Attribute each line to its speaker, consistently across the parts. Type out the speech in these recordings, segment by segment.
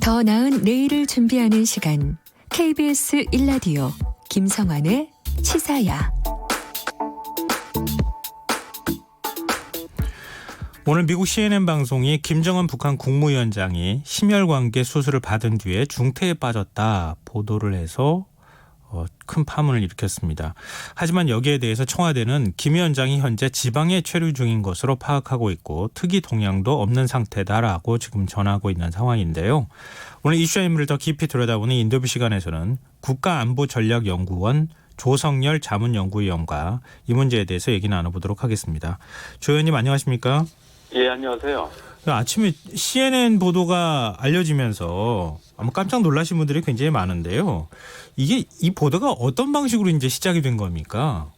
Speaker 1: 더 나은 내일을 준비하는 시간. KBS 1라디오 김성환의 시사야.
Speaker 2: 오늘 미국 CNN 방송이 김정은 북한 국무위원장이 심혈관계 수술을 받은 뒤에 중태에 빠졌다 보도를 해서 큰 파문을 일으켰습니다. 하지만 여기에 대해서 청와대는 김 위원장이 현재 지방에 체류 중인 것으로 파악하고 있고 특이 동향도 없는 상태다라고 지금 전하고 있는 상황인데요. 오늘 이슈와 인물을 더 깊이 들여다보는 인터뷰 시간에서는 국가안보전략연구원 조성열 자문연구위원과 이 문제에 대해서 얘기 나눠보도록 하겠습니다. 조 의원님 안녕하십니까?
Speaker 3: 예, 안녕하세요.
Speaker 2: 아침에 CNN 보도가 알려지면서 아마 깜짝 놀라신 분들이 굉장히 많은데요. 이 보도가 어떤 방식으로 이제 시작이 된 겁니까?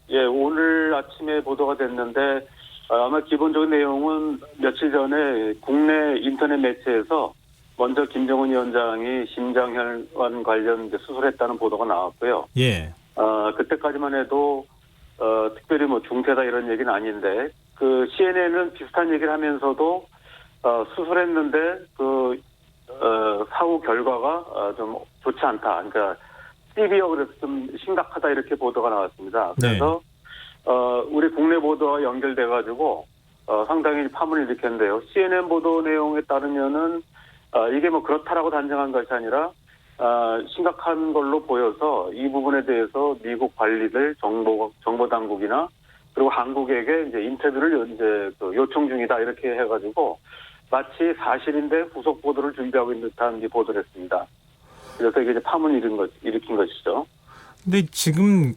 Speaker 3: 예, 오늘 아침에 보도가 됐는데 아마 기본적인 내용은 며칠 전에 국내 인터넷 매체에서 먼저 김정은 위원장이 심장혈관 관련 이제 수술했다는 보도가 나왔고요.
Speaker 2: 예.
Speaker 3: 그때까지만 해도 특별히 뭐 중태다 이런 얘기는 아닌데 그 CNN은 비슷한 얘기를 하면서도 수술했는데 사후 결과가 좀 좋지 않다. 그러니까 시비어 그래서 좀 심각하다 이렇게 보도가 나왔습니다. 그래서 우리 국내 보도와 연결돼 가지고 상당히 파문을 일으켰는데요. CNN 보도 내용에 따르면은 이게 뭐 그렇다라고 단정한 것이 아니라 심각한 걸로 보여서 이 부분에 대해서 미국 관리들 정보 당국이나 그리고 한국에게 이제 인터뷰를 이제 요청 중이다 이렇게 해가지고 마치 사실인데 후속 보도를 준비하고 있는 듯한 보도를 했습니다. 그래서 이게 이제 파문을 일으킨 것이죠.
Speaker 2: 근데 지금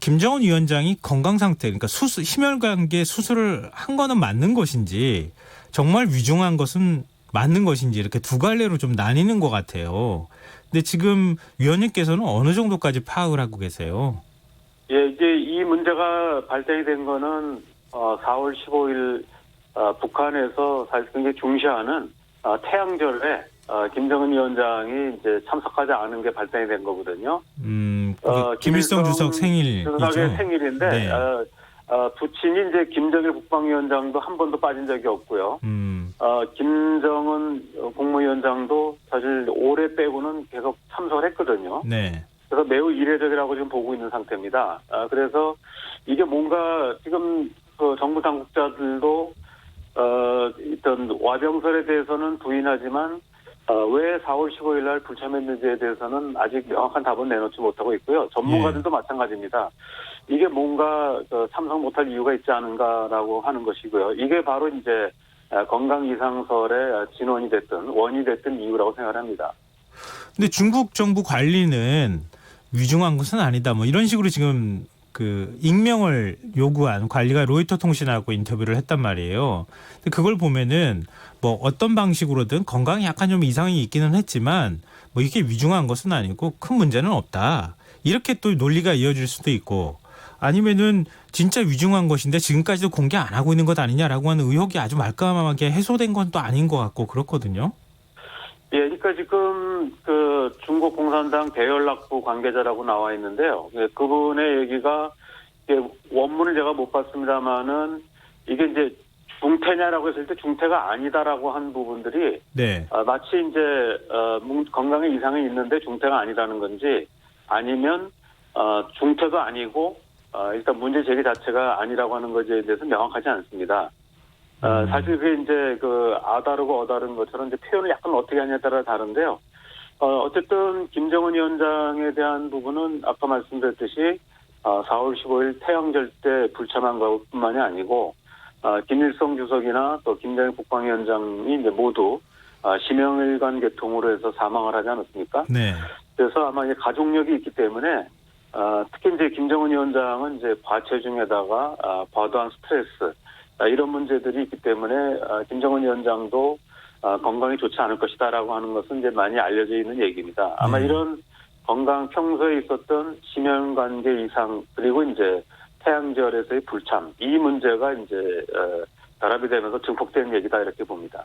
Speaker 2: 김정은 위원장이 건강 상태, 그러니까 심혈관계 수술을 한 거는 맞는 것인지 정말 위중한 것은 맞는 것인지 이렇게 두 갈래로 좀 나뉘는 것 같아요. 근데 지금 위원님께서는 어느 정도까지 파악을 하고 계세요?
Speaker 3: 예, 이제 이 문제가 발생이 된 거는 4월 15일 북한에서 사실 굉장히 중시하는 태양절에 김정은 위원장이 이제 참석하지 않은 게 발생이 된 거거든요.
Speaker 2: 김일성 주석 생일이죠.
Speaker 3: 주석의 생일인데
Speaker 2: 네.
Speaker 3: 부친이 이제 김정일 국방위원장도 한 번도 빠진 적이 없고요. 김정은 국무위원장도 사실 올해 빼고는 계속 참석을 했거든요.
Speaker 2: 네.
Speaker 3: 그래서 매우 이례적이라고 지금 보고 있는 상태입니다. 그래서 이게 뭔가 지금 정부 당국자들도 일단 와병설에 대해서는 부인하지만 왜 4월 15일 날 불참했는지에 대해서는 아직 명확한 답은 내놓지 못하고 있고요. 전문가들도 마찬가지입니다. 이게 뭔가 참석 못할 이유가 있지 않은가라고 하는 것이고요. 이게 바로 이제 건강 이상설의 진원이 됐든 원이 됐든 이유라고 생각합니다.
Speaker 2: 근데 중국 정부 관리는 위중한 것은 아니다. 뭐 이런 식으로 지금 익명을 요구한 관리가 로이터 통신하고 인터뷰를 했단 말이에요. 근데 그걸 보면은 뭐 어떤 방식으로든 건강에 약간 좀 이상이 있기는 했지만 뭐 이게 위중한 것은 아니고 큰 문제는 없다. 이렇게 또 논리가 이어질 수도 있고 아니면은 진짜 위중한 것인데 지금까지도 공개 안 하고 있는 것 아니냐라고 하는 의혹이 아주 말끔하게 해소된 건 또 아닌 것 같고 그렇거든요.
Speaker 3: 예, 그러니까 지금 중국 공산당 대연락부 관계자라고 나와 있는데요. 예, 그분의 얘기가 원문을 제가 못 봤습니다만은 이게 이제 중태냐라고 했을 때 중태가 아니다라고 한 부분들이
Speaker 2: 네.
Speaker 3: 마치 이제 건강에 이상이 있는데 중태가 아니라는 건지 아니면 중태도 아니고 일단 문제 제기 자체가 아니라고 하는 것에 대해서 명확하지 않습니다. 사실 그게 이제 아다르고 어다른 것처럼 이제 표현을 약간 어떻게 하냐에 따라 다른데요. 어쨌든 김정은 위원장에 대한 부분은 아까 말씀드렸듯이 4월 15일 태양절 때 불참한 것뿐만이 아니고 김일성 주석이나 또 김정일 국방위원장이 이제 모두 심혈관 계통으로 해서 사망을 하지 않았습니까?
Speaker 2: 네.
Speaker 3: 그래서 아마 이제 가족력이 있기 때문에 특히 이제 김정은 위원장은 이제 과체중에다가 과도한 스트레스 이런 문제들이 있기 때문에 김정은 위원장도 건강이 좋지 않을 것이다라고 하는 것은 이제 많이 알려져 있는 얘기입니다. 아마 이런 건강 평소에 있었던 심혈관계 이상 그리고 이제 태양절에서의 불참 이 문제가 이제 결합이 되면서 증폭된 얘기다 이렇게 봅니다.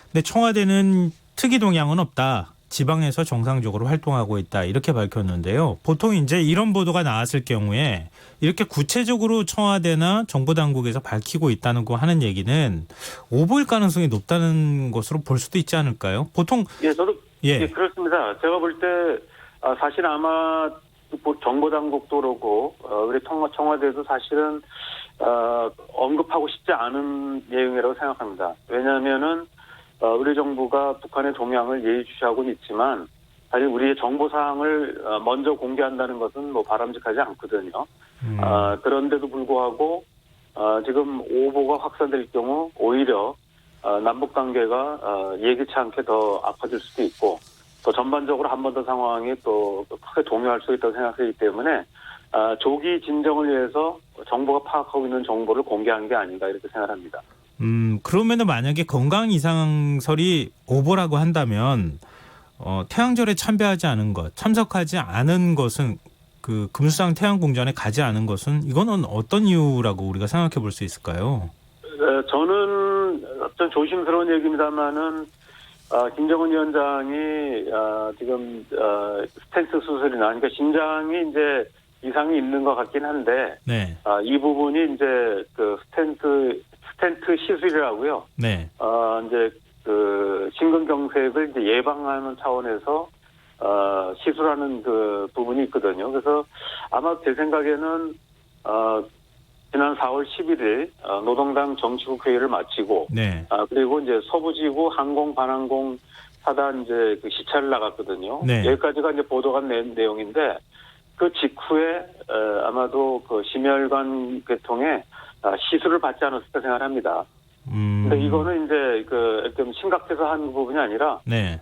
Speaker 2: 근데 청와대는 특이 동향은 없다. 지방에서 정상적으로 활동하고 있다 이렇게 밝혔는데요. 보통 이제 이런 보도가 나왔을 경우에 이렇게 구체적으로 청와대나 정보당국에서 밝히고 있다는 거 하는 얘기는 오보일 가능성이 높다는 것으로 볼 수도 있지 않을까요? 보통
Speaker 3: 예, 저도 그렇습니다. 제가 볼 때 사실 아마 정보당국도 그렇고 우리 청와대도 사실은 언급하고 싶지 않은 내용이라고 생각합니다. 왜냐하면은 우리 정부가 북한의 동향을 예의주시하고는 있지만 사실 우리의 정보 사항을 먼저 공개한다는 것은 뭐 바람직하지 않거든요. 그런데도 불구하고 지금 오보가 확산될 경우 오히려 남북 관계가 예기치 않게 더 악화될 수도 있고 또 전반적으로 한 번 더 상황이 또 크게 동요할 수 있다고 생각하기 때문에 조기 진정을 위해서 정부가 파악하고 있는 정보를 공개한 게 아닌가 이렇게 생각합니다.
Speaker 2: 그러면은 만약에 건강 이상설이 오보라고 한다면 태양절에 참배하지 않은 것, 참석하지 않은 것은 그 금수상 태양궁전에 가지 않은 것은 이거는 어떤 이유라고 우리가 생각해 볼 수 있을까요?
Speaker 3: 저는 좀 조심스러운 얘기입니다만은 김정은 위원장이 지금 스텐트 수술이나 그러니까 심장이 이제 이상이 있는 것 같긴 한데
Speaker 2: 네.
Speaker 3: 이 부분이 이제 그 스텐트 시술이라고요.
Speaker 2: 네.
Speaker 3: 이제 그 심근경색을 이제 예방하는 차원에서 시술하는 그 부분이 있거든요. 그래서 아마 제 생각에는 지난 4월 11일 노동당 정치국 회의를 마치고
Speaker 2: 네.
Speaker 3: 그리고 이제 서부지구 항공 반항공 사단 이제 그 시찰을 나갔거든요.
Speaker 2: 네.
Speaker 3: 여기까지가 이제 보도가 낸 내용인데 그 직후에 아마도 그 심혈관 계통에 시술을 받지 않았을까 생각합니다. 근데 이거는 이제 좀 심각해서 한 부분이 아니라
Speaker 2: 네.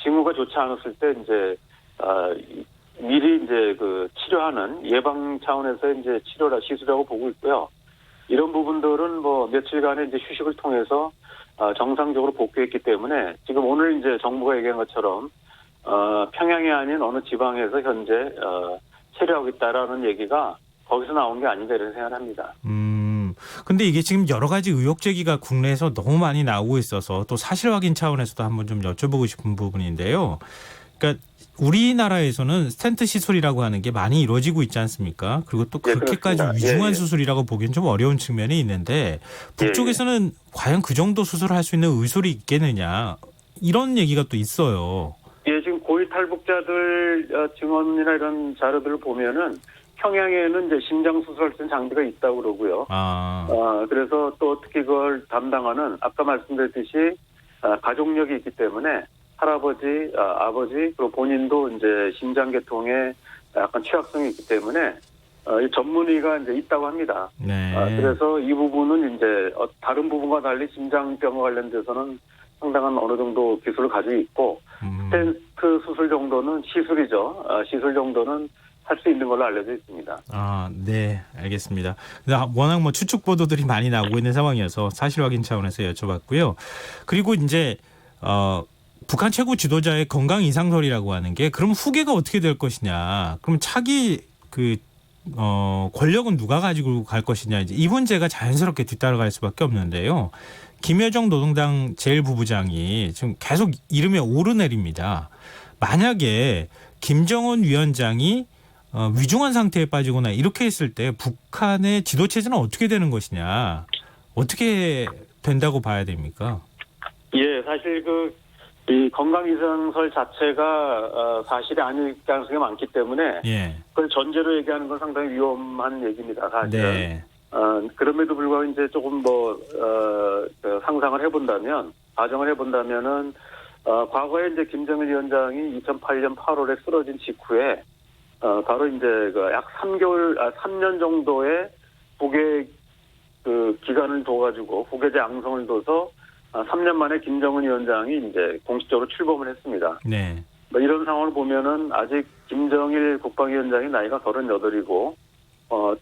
Speaker 3: 징후가 좋지 않았을 때 이제 미리 이제 그 치료하는 예방 차원에서 이제 시술이라고 보고 있고요. 이런 부분들은 뭐 며칠간의 이제 휴식을 통해서 정상적으로 복귀했기 때문에 지금 오늘 이제 정부가 얘기한 것처럼 평양이 아닌 어느 지방에서 현재 체류하고 있다라는 얘기가 거기서 나온 게 아닌가 이런 생각을 합니다.
Speaker 2: 근데 이게 지금 여러 가지 의혹 제기가 국내에서 너무 많이 나오고 있어서 또 사실 확인 차원에서도 한번 좀 여쭤보고 싶은 부분인데요. 그러니까 우리나라에서는 스텐트 시술이라고 하는 게 많이 이루어지고 있지 않습니까? 그리고 또 그렇게까지 위중한 수술이라고 보기엔 좀 어려운 측면이 있는데 북쪽에서는 과연 그 정도 수술을 할 수 있는 의술이 있겠느냐 이런 얘기가 또 있어요.
Speaker 3: 예, 지금 고위 탈북자들 증언이나 이런 자료들을 보면은 평양에는 이제 심장 수술할 수 있는 장비가 있다고 그러고요. 그래서 또 특히 그걸 담당하는 아까 말씀드렸듯이 가족력이 있기 때문에 할아버지, 아버지 그리고 본인도 이제 심장계통에 약간 취약성이 있기 때문에 이 전문의가 이제 있다고 합니다.
Speaker 2: 네.
Speaker 3: 그래서 이 부분은 이제 다른 부분과 달리 심장병과 관련돼서는 상당한 어느 정도 기술을 가지고 있고 스텐트 수술 정도는 시술이죠. 시술 정도는 할 수 있는 걸로 알려져 있습니다.
Speaker 2: 네, 알겠습니다. 워낙 뭐 추측 보도들이 많이 나오고 있는 상황이어서 사실 확인 차원에서 여쭤봤고요. 그리고 이제 북한 최고 지도자의 건강 이상설이라고 하는 게 그럼 후계가 어떻게 될 것이냐? 그럼 차기 권력은 누가 가지고 갈 것이냐? 이제 이 문제가 자연스럽게 뒤따라갈 수밖에 없는데요. 김여정 노동당 제1부부장이 지금 계속 이름에 오르내립니다. 만약에 김정은 위원장이 위중한 상태에 빠지거나 이렇게 했을 때 북한의 지도 체제는 어떻게 되는 것이냐? 어떻게 된다고 봐야 됩니까?
Speaker 3: 예, 사실 이 건강 이상설 자체가 사실이 아닐 가능성이 많기 때문에 그걸 전제로 얘기하는 건 상당히 위험한 얘기입니다. 사실은. 네. 그럼에도 불구하고 이제 조금 상상을 해본다면, 가정을 해본다면은 과거에 이제 김정일 위원장이 2008년 8월에 쓰러진 직후에 바로 이제 약 3년 정도의 후계 기간을 둬가지고 후계자 양성을 둬서 3년 만에 김정은 위원장이 이제 공식적으로 출범을 했습니다. 네. 이런 상황을 보면은 아직 김정일 국방위원장이 나이가 38이고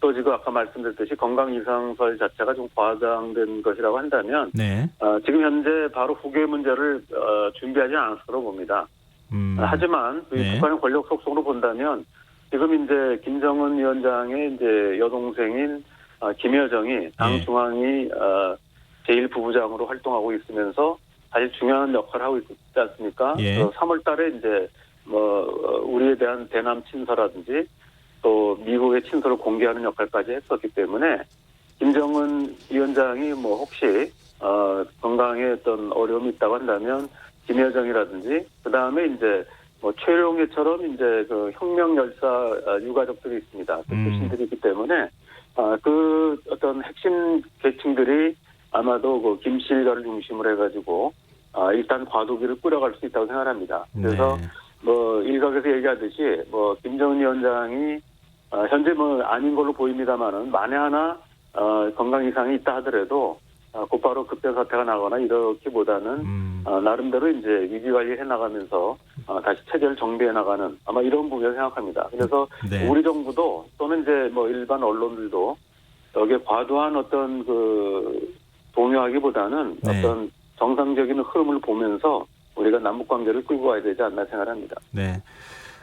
Speaker 3: 또 지금 아까 말씀드렸듯이 건강 이상설 자체가 좀 과장된 것이라고 한다면 네. 지금 현재 바로 후계 문제를 준비하지 않았을 거로 봅니다. 하지만 네. 북한의 권력 속성으로 본다면 지금 이제 김정은 위원장의 이제 여동생인 김여정이 당 중앙위 제1부부장으로 활동하고 있으면서 사실 중요한 역할을 하고 있지 않습니까?
Speaker 2: 예.
Speaker 3: 3월 달에 이제 우리에 대한 대남 친서라든지 또 미국의 친서를 공개하는 역할까지 했었기 때문에 김정은 위원장이 혹시 건강에 어떤 어려움이 있다고 한다면 김여정이라든지 그 다음에 이제 최룡해처럼 이제 그 혁명 열사 유가족들이 있습니다. 그 출신들이 있기 때문에 그 어떤 핵심 계층들이 아마도 그 김씨 일가를 중심으로 해가지고 일단 과도기를 꾸려갈 수 있다고 생각합니다. 그래서
Speaker 2: 네.
Speaker 3: 일각에서 얘기하듯이 김정은 위원장이 현재 아닌 걸로 보입니다만은 만에 하나 건강 이상이 있다 하더라도 곧바로 급변 사태가 나거나 이렇기보다는 나름대로 이제 위기 관리해 나가면서 다시 체제를 정비해 나가는 아마 이런 부분을 생각합니다. 그래서
Speaker 2: 네.
Speaker 3: 우리 정부도 또는 이제 일반 언론들도 여기에 과도한 어떤 그 동요하기보다는
Speaker 2: 네.
Speaker 3: 어떤 정상적인 흐름을 보면서 우리가 남북 관계를 끌고 가야 되지 않나 생각합니다.
Speaker 2: 네.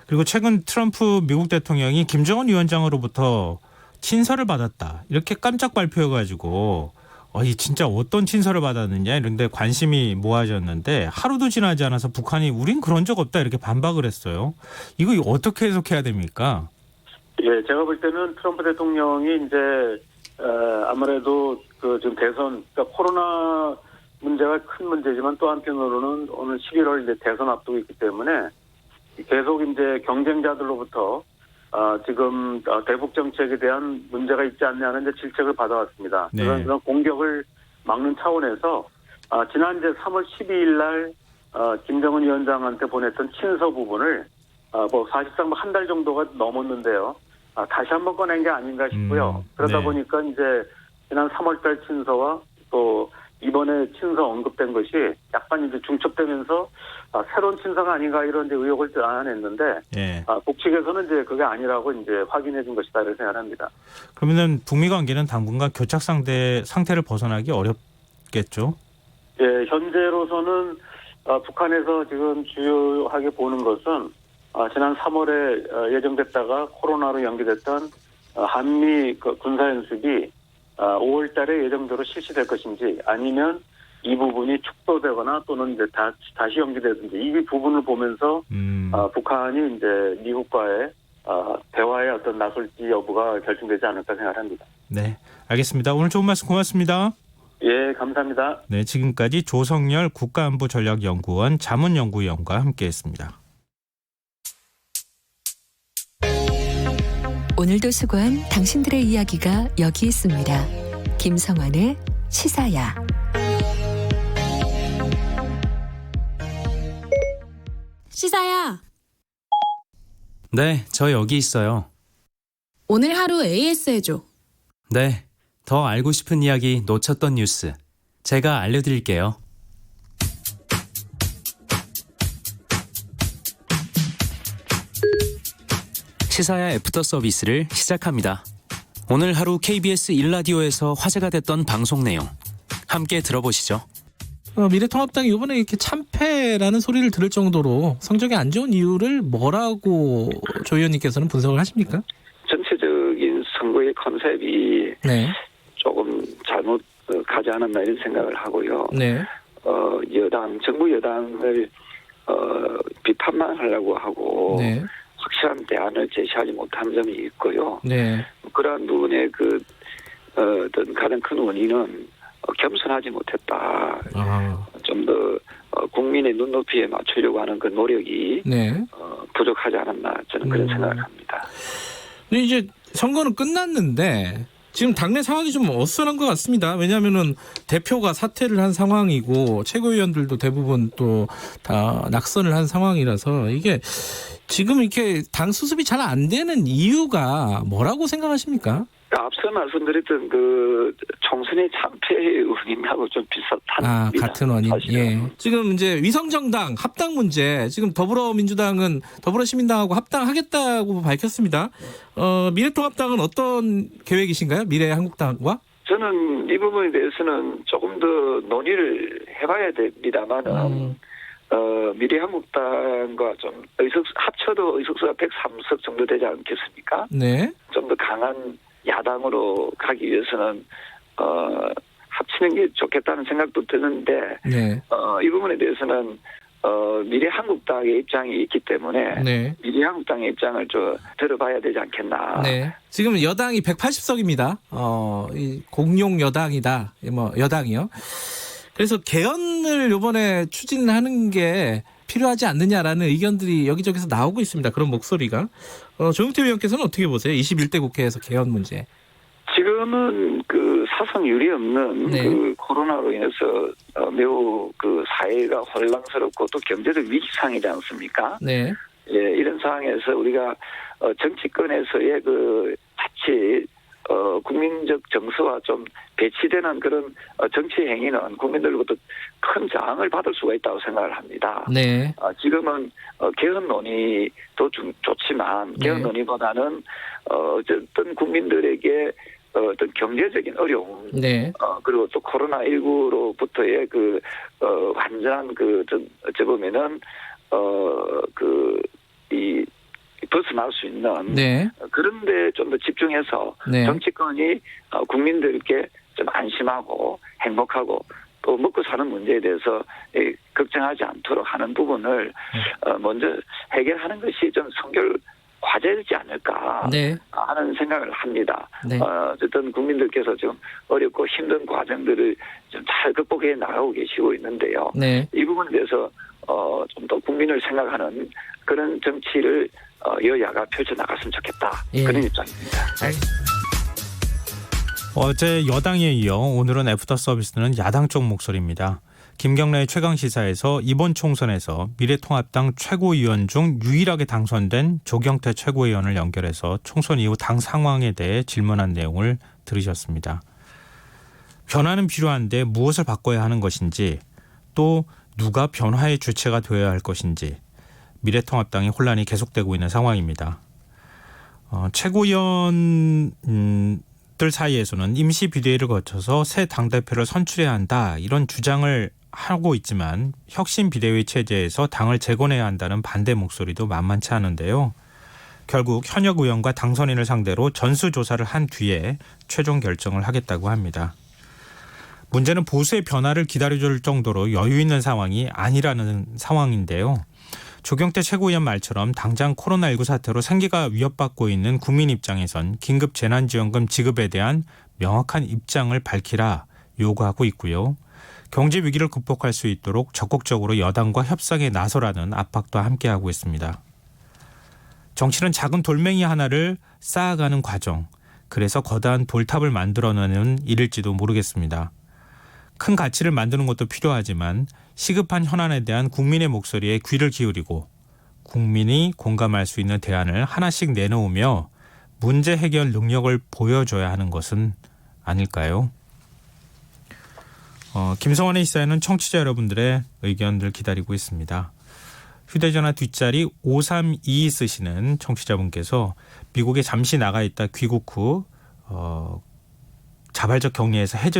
Speaker 2: 그리고 최근 트럼프 미국 대통령이 김정은 위원장으로부터 친서를 받았다 이렇게 깜짝 발표해가지고 이 진짜 어떤 친서를 받았느냐 이런데 관심이 모아졌는데 하루도 지나지 않아서 북한이 우린 그런 적 없다 이렇게 반박을 했어요. 이거 어떻게 해석해야 됩니까?
Speaker 3: 예, 제가 볼 때는 트럼프 대통령이 이제 아무래도 그 지금 대선 그러니까 코로나 문제가 큰 문제지만 또 한편으로는 오늘 11월 이제 대선 앞두고 있기 때문에 계속 이제 경쟁자들로부터 지금 대북 정책에 대한 문제가 있지 않냐는 이제 질책을 받아왔습니다.
Speaker 2: 네.
Speaker 3: 그런 공격을 막는 차원에서 지난 이제 3월 12일 날 김정은 위원장한테 보냈던 친서 부분을 사실상 한 달 정도가 넘었는데요. 다시 한번 꺼낸 게 아닌가 싶고요. 그러다
Speaker 2: 네.
Speaker 3: 보니까 이제 지난 3월 달 친서와 또 이번에 친서 언급된 것이 약간 이제 중첩되면서 새로운 친서가 아닌가 이런 이제 의혹을 드러냈는데
Speaker 2: 예.
Speaker 3: 북측에서는 이제 그게 아니라고 이제 확인해 준 것이다 이렇게 생각합니다.
Speaker 2: 그러면은 북미 관계는 당분간 교착 상태를 벗어나기 어렵겠죠?
Speaker 3: 예, 현재로서는 북한에서 지금 주요하게 보는 것은 지난 3월에 예정됐다가 코로나로 연기됐던 한미 군사연습이 5월 달에 예정대로 실시될 것인지 아니면 이 부분이 축소되거나 또는 이제 다시 연기되든지 이 부분을 보면서 북한이 이제 미국과의 대화의 어떤 나설지 여부가 결정되지 않을까 생각합니다.
Speaker 2: 네, 알겠습니다. 오늘 좋은 말씀 고맙습니다.
Speaker 3: 예, 감사합니다.
Speaker 2: 네, 지금까지 조성열 국가안보전략연구원 자문연구위원과 함께했습니다.
Speaker 1: 오늘도 수고한 당신들의 이야기가 여기 있습니다. 김성환의 시사야.
Speaker 4: 시사야,
Speaker 5: 네, 저 여기 있어요.
Speaker 4: 오늘 하루 AS 해줘.
Speaker 5: 네, 더 알고 싶은 이야기 놓쳤던 뉴스 제가 알려드릴게요. 시사야 애프터 서비스를 시작합니다. 오늘 하루 KBS 1라디오에서 화제가 됐던 방송 내용 함께 들어보시죠.
Speaker 6: 미래통합당이 이번에 이렇게 참패라는 소리를 들을 정도로 성적이 안 좋은 이유를 뭐라고 조 의원님께서는 분석을 하십니까?
Speaker 7: 전체적인 선거의 컨셉이
Speaker 6: 네.
Speaker 7: 조금 잘못 가지 않았나 이런 생각을 하고요.
Speaker 6: 네.
Speaker 7: 정부 여당을 비판만 하려고 하고
Speaker 6: 네.
Speaker 7: 확실한 대안을 제시하지 못한 점이 있고요.
Speaker 6: 네.
Speaker 7: 그러한 부분의 어떤 가장 큰 원인은 겸손하지 못했다. 좀 더 국민의 눈높이에 맞추려고 하는 그 노력이
Speaker 6: 네.
Speaker 7: 부족하지 않았나 저는 그런 생각을 합니다.
Speaker 6: 근데 이제 선거는 끝났는데 지금 당내 상황이 좀 어수선한 것 같습니다. 왜냐하면은 대표가 사퇴를 한 상황이고 최고위원들도 대부분 또 다 낙선을 한 상황이라서 이게 지금 이렇게 당 수습이 잘 안 되는 이유가 뭐라고 생각하십니까?
Speaker 7: 앞서 말씀드렸던 그 총선의 참패의 원인하고 좀 비슷합니다.
Speaker 6: 같은 원인.
Speaker 7: 사실은.
Speaker 6: 예. 지금 이제 위성정당 합당 문제, 지금 더불어민주당은 더불어시민당하고 합당하겠다고 밝혔습니다. 미래통합당은 어떤 계획이신가요? 미래한국당과?
Speaker 7: 저는 이 부분에 대해서는 조금 더 논의를 해봐야 됩니다만은 미래한국당과 좀 합쳐도 의석수가 103석 정도 되지 않겠습니까?
Speaker 6: 네.
Speaker 7: 좀 더 강한 야당으로 가기 위해서는 하시는 게 좋겠다는 생각도 드는데
Speaker 6: 네.
Speaker 7: 이 부분에 대해서는 미래한국당의 입장이 있기 때문에
Speaker 6: 네.
Speaker 7: 미래한국당의 입장을 좀 들어봐야 되지 않겠나.
Speaker 6: 네. 지금 여당이 180석입니다. 이 공용 여당이다. 뭐 여당이요. 그래서 개헌을 이번에 추진하는 게 필요하지 않느냐라는 의견들이 여기저기서 나오고 있습니다. 그런 목소리가. 조영태 의원께서는 어떻게 보세요? 21대 국회에서 개헌 문제.
Speaker 7: 지금은 그 사상 유례 없는
Speaker 6: 네.
Speaker 7: 그 코로나로 인해서 매우 그 사회가 혼란스럽고 또 경제적 위기상이지 않습니까?
Speaker 6: 네.
Speaker 7: 예, 이런 상황에서 우리가 정치권에서의 그 자칫 국민적 정서와 좀 배치되는 그런 정치 행위는 국민들로부터 큰 저항을 받을 수가 있다고 생각을 합니다.
Speaker 6: 네.
Speaker 7: 지금은 개헌 논의도 좋지만
Speaker 6: 네.
Speaker 7: 개헌 논의보다는 어쨌든 국민들에게 어떤 경제적인 어려움,
Speaker 6: 네.
Speaker 7: 그리고 또 코로나19로부터의 그 완전한 그 어찌 보면은 이 벗어날 수 있는
Speaker 6: 네.
Speaker 7: 그런데 좀 더 집중해서
Speaker 6: 네.
Speaker 7: 정치권이 국민들께 좀 안심하고 행복하고 또 먹고 사는 문제에 대해서 걱정하지 않도록 하는 부분을 먼저 해결하는 것이 좀 선결 과제이지 않을까
Speaker 6: 네.
Speaker 7: 하는 생각을 합니다.
Speaker 6: 네.
Speaker 7: 어쨌든 국민들께서 좀 어렵고 힘든 과정들을 좀 잘 극복해 나가고 계시고 있는데요.
Speaker 6: 네.
Speaker 7: 이 부분에 대해서 좀 더 국민을 생각하는 그런 정치를 여야가 펼쳐나갔으면 좋겠다.
Speaker 6: 예.
Speaker 7: 그런 입장입니다.
Speaker 2: 어제 여당에 이어 오늘은 애프터 서비스는 야당 쪽 목소리입니다. 김경래의 최강시사에서 이번 총선에서 미래통합당 최고위원 중 유일하게 당선된 조경태 최고위원을 연결해서 총선 이후 당 상황에 대해 질문한 내용을 들으셨습니다. 변화는 필요한데 무엇을 바꿔야 하는 것인지, 또 누가 변화의 주체가 되어야 할 것인지 미래통합당의 혼란이 계속되고 있는 상황입니다. 최고위원들 사이에서는 임시 비대위를 거쳐서 새 당대표를 선출해야 한다, 이런 주장을 하고 있지만 혁신 비대위 체제에서 당을 재건해야 한다는 반대 목소리도 만만치 않은데요. 결국 현역 의원과 당선인을 상대로 전수조사를 한 뒤에 최종 결정을 하겠다고 합니다. 문제는 보수의 변화를 기다려줄 정도로 여유 있는 상황이 아니라는 상황인데요. 조경태 최고위원 말처럼 당장 코로나19 사태로 생계가 위협받고 있는 국민 입장에선 긴급 재난지원금 지급에 대한 명확한 입장을 밝히라 요구하고 있고요. 경제 위기를 극복할 수 있도록 적극적으로 여당과 협상에 나서라는 압박도 함께하고 있습니다. 정치는 작은 돌멩이 하나를 쌓아가는 과정, 그래서 거대한 돌탑을 만들어내는 일일지도 모르겠습니다. 큰 가치를 만드는 것도 필요하지만 시급한 현안에 대한 국민의 목소리에 귀를 기울이고 국민이 공감할 수 있는 대안을 하나씩 내놓으며 문제 해결 능력을 보여줘야 하는 것은 아닐까요? 김성환의 시사에는 청취자 여러분들의 의견들 기다리고 있습니다. 휴대전화 뒷자리 5322 쓰시는 청취자분께서 미국에 잠시 나가 있다 귀국 후 자발적 격리에서 해제된